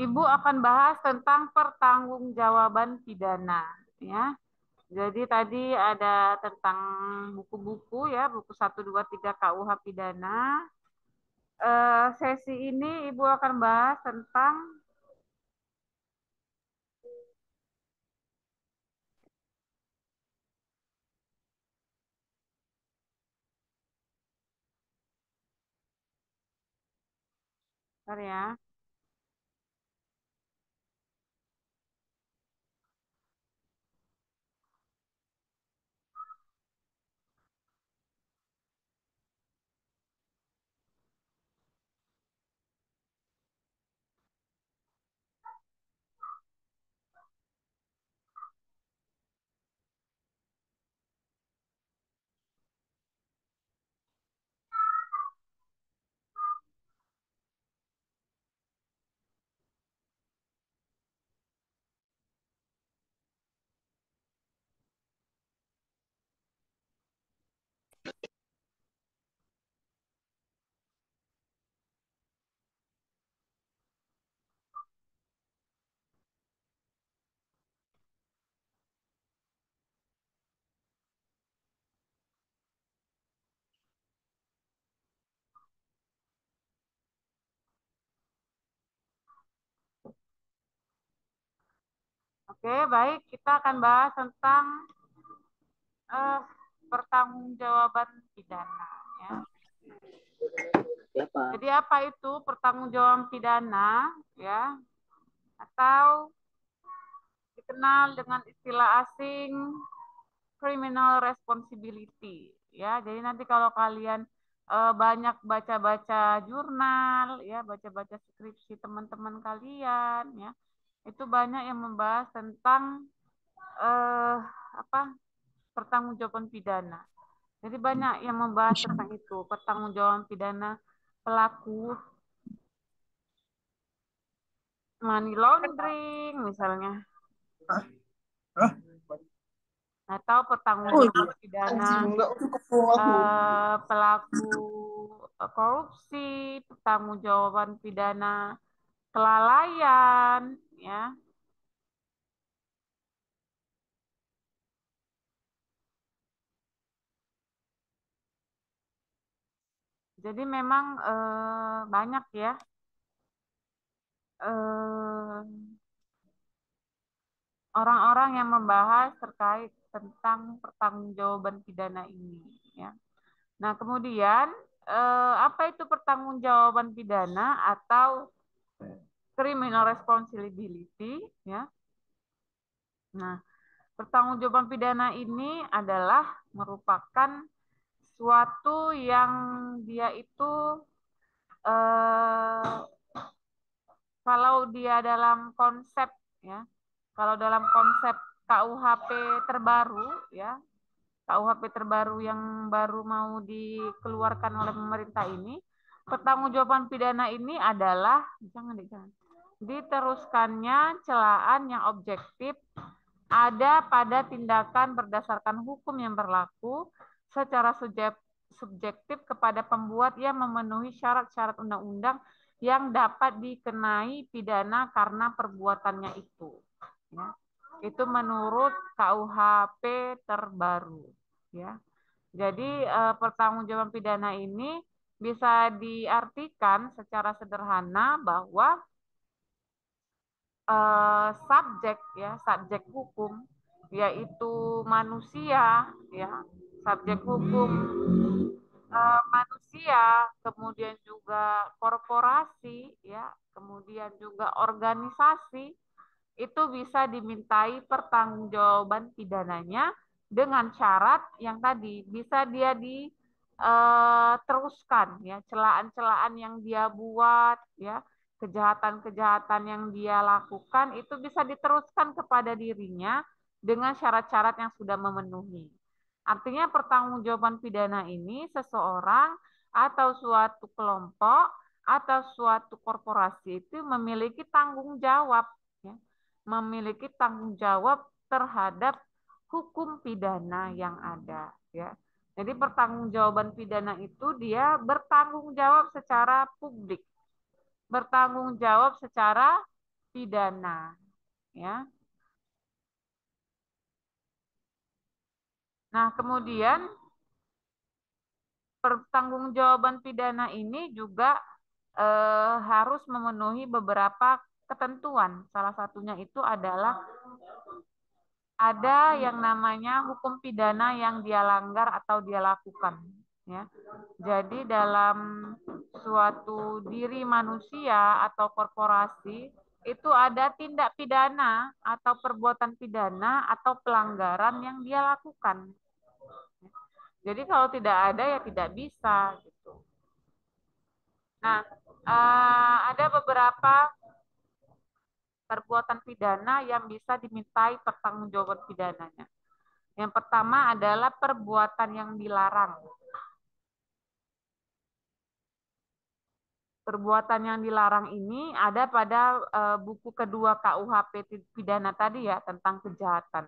Ibu akan bahas tentang pertanggungjawaban pidana, ya. Jadi tadi ada tentang buku-buku ya, buku 1, 2, 3 KUH pidana. Sesi ini Ibu akan bahas tentang bentar ya. Oke, baik. Kita akan bahas tentang eh, pertanggungjawaban pidana, ya. Jadi apa itu pertanggungjawaban pidana, ya? Atau dikenal dengan istilah asing criminal responsibility, ya. Jadi nanti kalau kalian banyak baca-baca jurnal, ya, baca-baca skripsi teman-teman kalian, ya, itu banyak yang membahas tentang eh, apa pertanggungjawaban pidana. Jadi banyak yang membahas tentang itu, pertanggungjawaban pidana pelaku money laundering misalnya, atau pertanggungjawaban pidana pelaku korupsi, pertanggungjawaban pidana kelalaian, ya. Jadi memang banyak ya eh, orang-orang yang membahas terkait tentang pertanggungjawaban pidana ini, ya. Nah, kemudian apa itu pertanggungjawaban pidana atau criminal responsibility, ya. Nah, pertanggungjawaban pidana ini adalah merupakan suatu yang dia itu eh, kalau dia dalam konsep, ya, kalau dalam konsep KUHP terbaru, ya, KUHP terbaru yang baru mau dikeluarkan oleh pemerintah ini, pertanggungjawaban pidana ini adalah jangan diteruskannya celaan yang objektif ada pada tindakan berdasarkan hukum yang berlaku secara subjektif kepada pembuat yang memenuhi syarat-syarat undang-undang yang dapat dikenai pidana karena perbuatannya itu. Ya. Itu menurut KUHP terbaru. Ya. Jadi pertanggungjawaban pidana ini bisa diartikan secara sederhana bahwa subjek, ya, subjek hukum yaitu manusia, ya, subjek hukum manusia, kemudian juga korporasi, ya, kemudian juga organisasi itu bisa dimintai pertanggungjawaban pidananya dengan syarat yang tadi bisa dia diteruskan, ya, celaan-celaan yang dia buat, ya, kejahatan-kejahatan yang dia lakukan itu bisa diteruskan kepada dirinya dengan syarat-syarat yang sudah memenuhi. Artinya pertanggungjawaban pidana ini seseorang atau suatu kelompok atau suatu korporasi itu memiliki tanggung jawab, ya, memiliki tanggung jawab terhadap hukum pidana yang ada, ya. Jadi pertanggungjawaban pidana itu dia bertanggung jawab secara publik, bertanggung jawab secara pidana, ya. Nah, kemudian pertanggungjawaban pidana ini juga harus memenuhi beberapa ketentuan. Salah satunya itu adalah ada yang namanya hukum pidana yang dia langgar atau dia lakukan. Ya. Jadi dalam suatu diri manusia atau korporasi itu ada tindak pidana atau perbuatan pidana atau pelanggaran yang dia lakukan. Jadi kalau tidak ada ya tidak bisa gitu. Nah, ada beberapa perbuatan pidana yang bisa dimintai pertanggungjawaban pidananya. Yang pertama adalah perbuatan yang dilarang. Perbuatan yang dilarang ini ada pada buku kedua KUHP pidana tadi ya tentang kejahatan.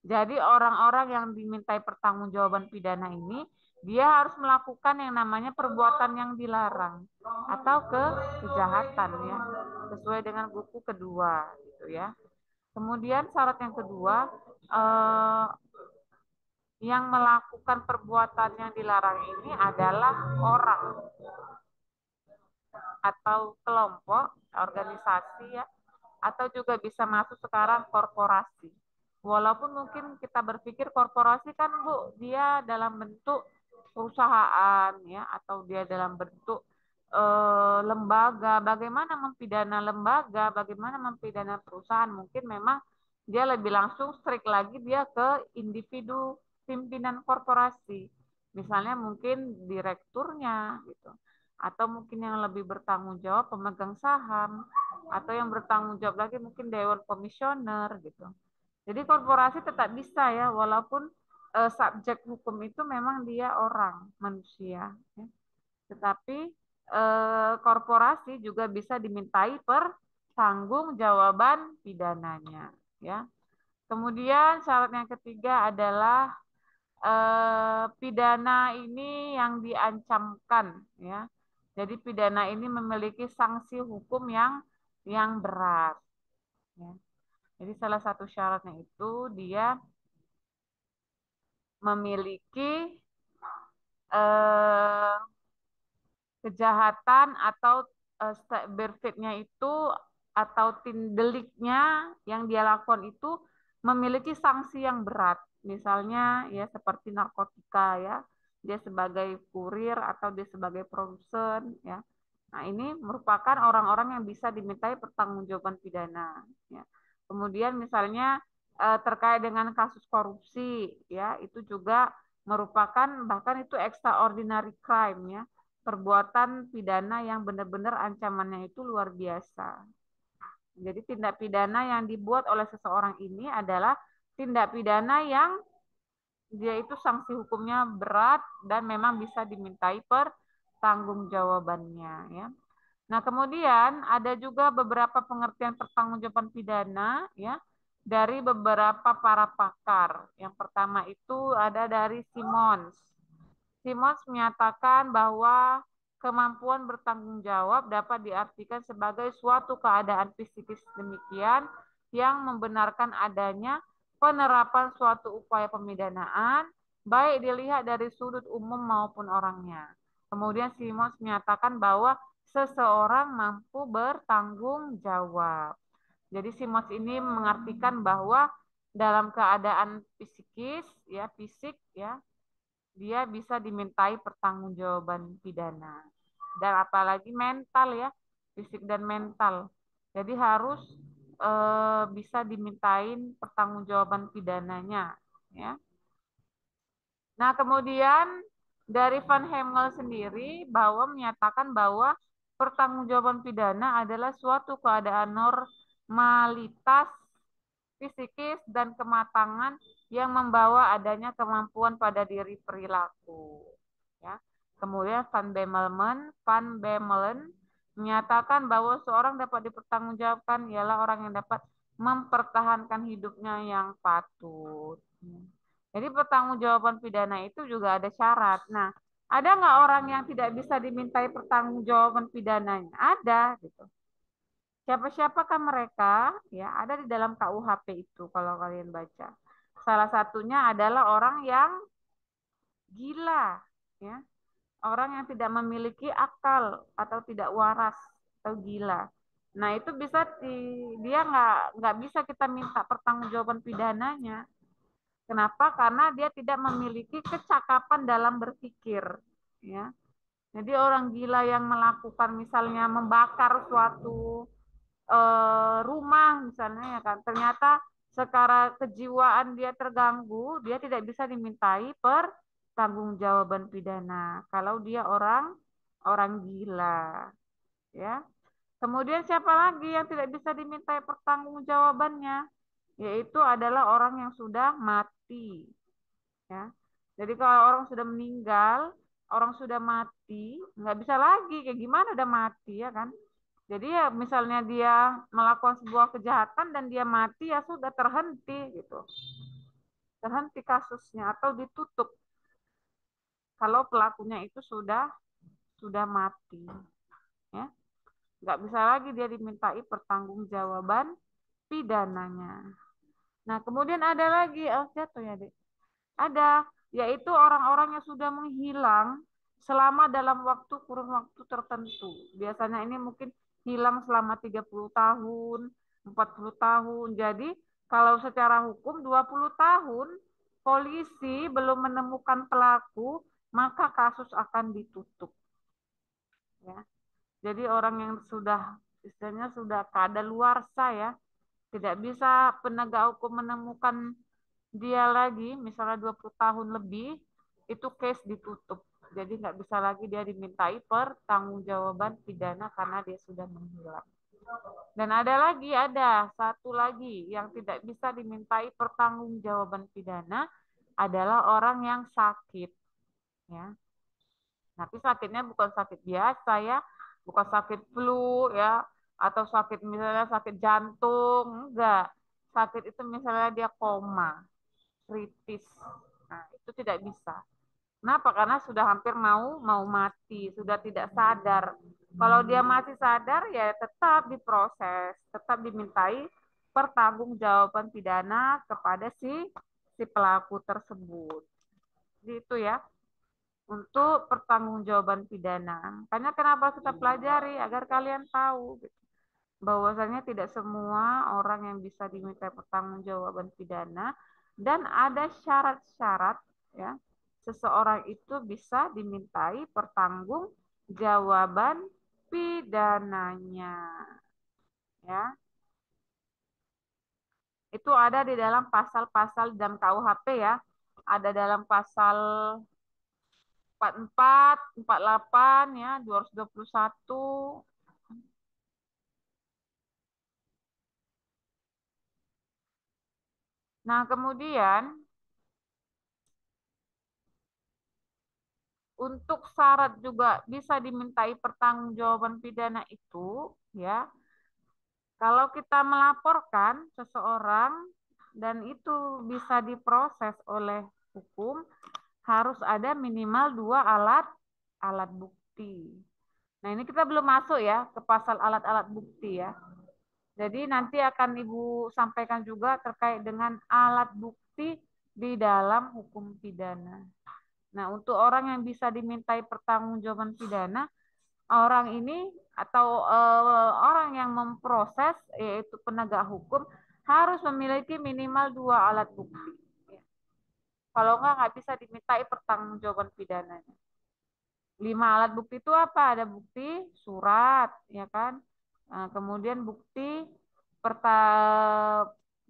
Jadi orang-orang yang dimintai pertanggungjawaban pidana ini dia harus melakukan yang namanya perbuatan yang dilarang atau kejahatan ya sesuai dengan buku kedua gitu ya. Kemudian syarat yang kedua yang melakukan perbuatan yang dilarang ini adalah orang atau kelompok, organisasi ya, atau juga bisa masuk sekarang korporasi. Walaupun mungkin kita berpikir korporasi kan Bu, dia dalam bentuk perusahaan ya atau dia dalam bentuk lembaga. Bagaimana mempidana lembaga, bagaimana mempidana perusahaan? Mungkin memang dia lebih langsung strict lagi dia ke individu pimpinan korporasi. Misalnya mungkin direkturnya gitu. Atau mungkin yang lebih bertanggung jawab pemegang saham atau yang bertanggung jawab lagi mungkin dewan komisioner gitu. Jadi korporasi tetap bisa ya walaupun subjek hukum itu memang dia orang manusia ya. Tetapi korporasi juga bisa dimintai pertanggungjawaban pidananya ya. Kemudian syarat yang ketiga adalah pidana ini yang diancamkan ya. Jadi pidana ini memiliki sanksi hukum yang berat. Ya. Jadi salah satu syaratnya itu dia memiliki eh, kejahatan atau berfitnya itu atau deliknya yang dia lakukan itu memiliki sanksi yang berat. Misalnya ya seperti narkotika ya, dia sebagai kurir atau dia sebagai produsen ya. Nah, ini merupakan orang-orang yang bisa dimintai pertanggungjawaban pidana ya. Kemudian misalnya terkait dengan kasus korupsi ya, itu juga merupakan bahkan itu extraordinary crime ya perbuatan pidana yang benar-benar ancamannya itu luar biasa. Jadi tindak pidana yang dibuat oleh seseorang ini adalah tindak pidana yang dia itu sanksi hukumnya berat dan memang bisa dimintai pertanggungjawabannya ya. Nah, kemudian ada juga beberapa pengertian pertanggungjawaban pidana ya dari beberapa para pakar. Yang pertama itu ada dari Simons. Simons menyatakan bahwa kemampuan bertanggung jawab dapat diartikan sebagai suatu keadaan psikis demikian yang membenarkan adanya penerapan suatu upaya pemidanaan, baik dilihat dari sudut umum maupun orangnya. Kemudian Simons menyatakan bahwa seseorang mampu bertanggung jawab. Jadi Simons ini mengartikan bahwa dalam keadaan psikis ya fisik ya dia bisa dimintai pertanggungjawaban pidana. Dan apalagi mental ya, fisik dan mental. Jadi harus bisa dimintain pertanggungjawaban pidananya ya. Nah, kemudian dari Van Hemel sendiri bahwa menyatakan bahwa pertanggungjawaban pidana adalah suatu keadaan normalitas fisikis dan kematangan yang membawa adanya kemampuan pada diri perilaku. Ya. Kemudian Van Bemelen menyatakan bahwa seorang dapat dipertanggungjawabkan ialah orang yang dapat mempertahankan hidupnya yang patut. Jadi pertanggungjawaban pidana itu juga ada syarat. Nah, ada nggak orang yang tidak bisa dimintai pertanggungjawaban pidananya? Ada, gitu. Siapa-siapakah mereka? Ya, ada di dalam KUHP itu kalau kalian baca. Salah satunya adalah orang yang gila, ya. Orang yang tidak memiliki akal atau tidak waras atau gila. Nah, itu bisa dia nggak bisa kita minta pertanggungjawaban pidananya. Kenapa? Karena dia tidak memiliki kecakapan dalam berpikir, ya. Jadi orang gila yang melakukan misalnya membakar suatu rumah misalnya ya kan, ternyata secara kejiwaan dia terganggu, dia tidak bisa dimintai pertanggungjawaban pidana kalau dia orang orang gila, ya. Kemudian siapa lagi yang tidak bisa dimintai pertanggungjawabannya? Yaitu adalah orang yang sudah mati, ya. Jadi kalau orang sudah meninggal, orang sudah mati, nggak bisa lagi, kayak gimana udah mati ya kan? Jadi ya misalnya dia melakukan sebuah kejahatan dan dia mati, ya sudah terhenti gitu. Terhenti kasusnya atau ditutup kalau pelakunya itu sudah mati, ya. Nggak bisa lagi dia dimintai pertanggungjawaban pidananya. Nah, kemudian ada lagi, oh jatuh ya, Dek. Ada, yaitu orang-orang yang sudah menghilang selama dalam kurun waktu tertentu. Biasanya ini mungkin hilang selama 30 tahun, 40 tahun. Jadi kalau secara hukum 20 tahun polisi belum menemukan pelaku, maka kasus akan ditutup. Ya. Jadi orang yang sudah istilahnya sudah kadaluarsa ya, tidak bisa penegak hukum menemukan dia lagi, misalnya 20 tahun lebih, itu case ditutup. Jadi nggak bisa lagi dia dimintai pertanggungjawaban pidana karena dia sudah menghilang. Dan ada satu lagi yang tidak bisa dimintai pertanggungjawaban pidana adalah orang yang sakit, ya. Tapi sakitnya bukan sakit biasa ya, bukan sakit flu ya, atau sakit misalnya sakit jantung, enggak. Sakit itu misalnya dia koma, kritis. Nah, itu tidak bisa. Kenapa? Karena sudah hampir mau mati, sudah tidak sadar. Kalau dia masih sadar ya tetap diproses, tetap dimintai pertanggungjawaban pidana kepada si pelaku tersebut. Jadi itu ya untuk pertanggungjawaban pidana. Makanya kenapa kita pelajari agar kalian tahu gitu, bahwasanya tidak semua orang yang bisa diminta pertanggungjawaban pidana dan ada syarat-syarat ya seseorang itu bisa dimintai pertanggungjawaban pidananya, ya. Itu ada di dalam pasal-pasal dalam KUHP ya. Ada dalam pasal 44, 48 ya, 221. Nah, kemudian untuk syarat juga bisa dimintai pertanggungjawaban pidana itu ya, kalau kita melaporkan seseorang dan itu bisa diproses oleh hukum, harus ada minimal 2 alat bukti. Nah, ini kita belum masuk ya ke pasal alat-alat bukti ya. Jadi nanti akan Ibu sampaikan juga terkait dengan alat bukti di dalam hukum pidana. Nah, untuk orang yang bisa dimintai pertanggungjawaban pidana, orang ini atau orang yang memproses yaitu penegak hukum harus memiliki minimal 2 alat bukti. Kalau nggak bisa dimintai pertanggungjawaban pidananya. 5 alat bukti itu apa? Ada bukti surat, ya kan? Nah, kemudian bukti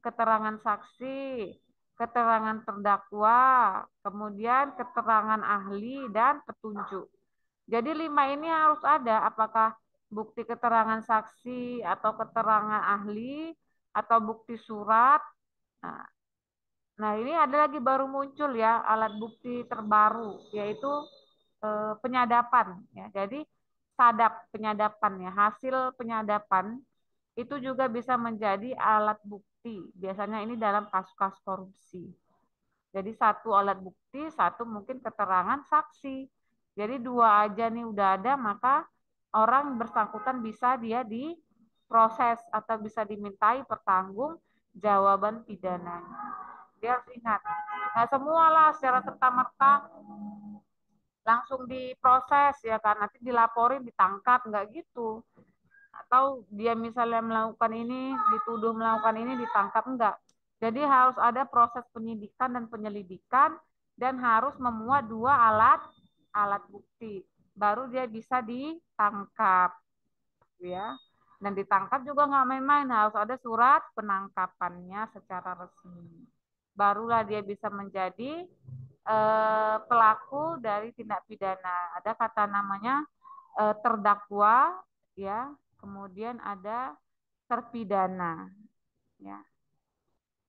keterangan saksi, keterangan terdakwa, kemudian keterangan ahli dan petunjuk. Jadi 5 ini harus ada, apakah bukti keterangan saksi atau keterangan ahli atau bukti surat. Nah, ini ada lagi baru muncul ya alat bukti terbaru yaitu penyadapan ya. Jadi penyadapan ya, hasil penyadapan itu juga bisa menjadi alat bukti. Biasanya ini dalam kasus-kasus korupsi. Jadi satu alat bukti, satu mungkin keterangan saksi. Jadi 2 aja nih udah ada, maka orang bersangkutan bisa dia proses atau bisa dimintai pertanggungjawaban pidana. Dia harus ingat, nggak semua lah secara serta-merta langsung diproses ya kan, nanti dilaporin, ditangkap, nggak gitu. Atau dia misalnya melakukan ini, dituduh melakukan ini, ditangkap, enggak. Jadi harus ada proses penyidikan dan penyelidikan dan harus memuat dua alat bukti. Baru dia bisa ditangkap ya. Dan ditangkap juga nggak main-main, harus ada surat penangkapannya secara resmi. Barulah dia bisa menjadi pelaku dari tindak pidana. Ada kata namanya terdakwa, ya, kemudian ada terpidana, ya,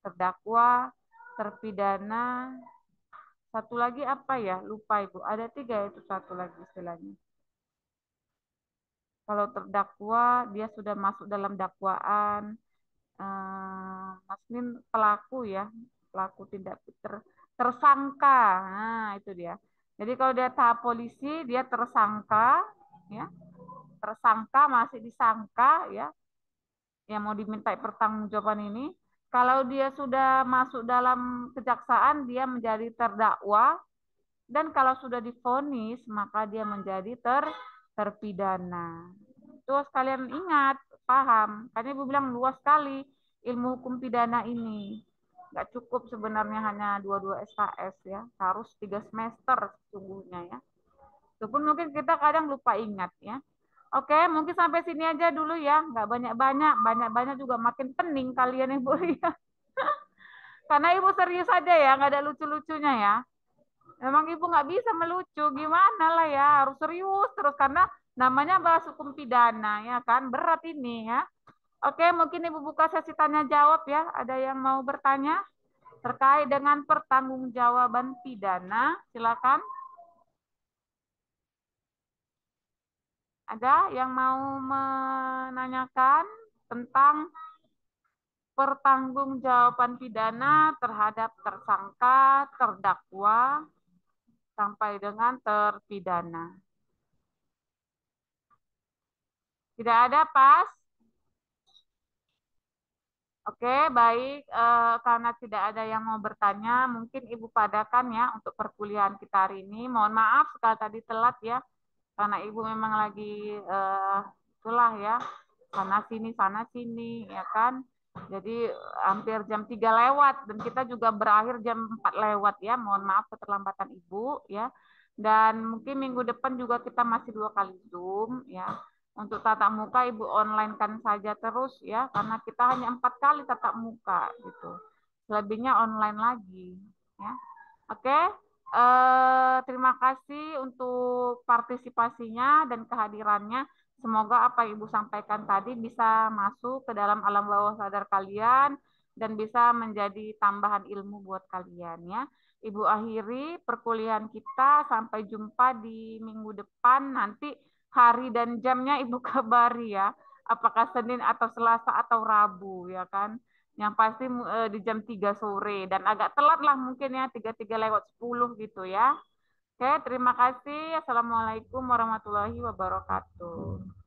terdakwa, terpidana, satu lagi apa ya? Lupa Ibu. Ada tiga itu satu lagi istilahnya. Kalau terdakwa dia sudah masuk dalam dakwaan, maksudnya pelaku ya, pelaku tindak tersangka. Nah, itu dia. Jadi kalau dia tahap polisi, dia tersangka, ya, tersangka masih disangka, ya, yang mau dimintai pertanggungjawaban ini. Kalau dia sudah masuk dalam kejaksaan, dia menjadi terdakwa, dan kalau sudah divonis, maka dia menjadi terpidana. Itu sekalian ingat, paham. Karena Ibu bilang luas sekali ilmu hukum pidana ini. Nggak cukup sebenarnya hanya dua-dua SKS ya, harus 3 semester sesungguhnya ya. Itu pun mungkin kita kadang lupa ingat ya. Oke, mungkin sampai sini aja dulu ya. Nggak banyak-banyak. Banyak-banyak juga makin pening kalian Ibu lihat. Karena Ibu serius aja ya, nggak ada lucu-lucunya ya. Memang Ibu nggak bisa melucu, gimana lah ya. Harus serius terus, karena namanya bahas hukum pidana ya kan. Berat ini ya. Oke, mungkin Ibu buka sesi tanya jawab ya. Ada yang mau bertanya terkait dengan pertanggungjawaban pidana? Silakan. Ada yang mau menanyakan tentang pertanggungjawaban pidana terhadap tersangka, terdakwa, sampai dengan terpidana? Tidak ada, pas? Oke, baik. Karena tidak ada yang mau bertanya, mungkin Ibu padakan ya untuk perkuliahan kita hari ini. Mohon maaf sekali tadi telat ya, karena Ibu memang lagi itulah ya, sana sini ya kan. Jadi hampir jam 3 lewat dan kita juga berakhir jam 4 lewat ya. Mohon maaf keterlambatan Ibu ya. Dan mungkin minggu depan juga kita masih 2 kali Zoom ya. Untuk tatap muka Ibu online kan saja terus ya, karena kita hanya 4 kali tatap muka gitu. Selebihnya online lagi ya. Oke, terima kasih untuk partisipasinya dan kehadirannya. Semoga apa yang Ibu sampaikan tadi bisa masuk ke dalam alam bawah sadar kalian dan bisa menjadi tambahan ilmu buat kalian ya. Ibu akhiri perkuliahan kita, sampai jumpa di minggu depan. Nanti hari dan jamnya Ibu kabari ya. Apakah Senin atau Selasa atau Rabu ya kan. Yang pasti di jam 3 sore dan agak telat lah mungkin ya, 3 lewat 10 gitu ya. Oke, terima kasih. Assalamualaikum warahmatullahi wabarakatuh.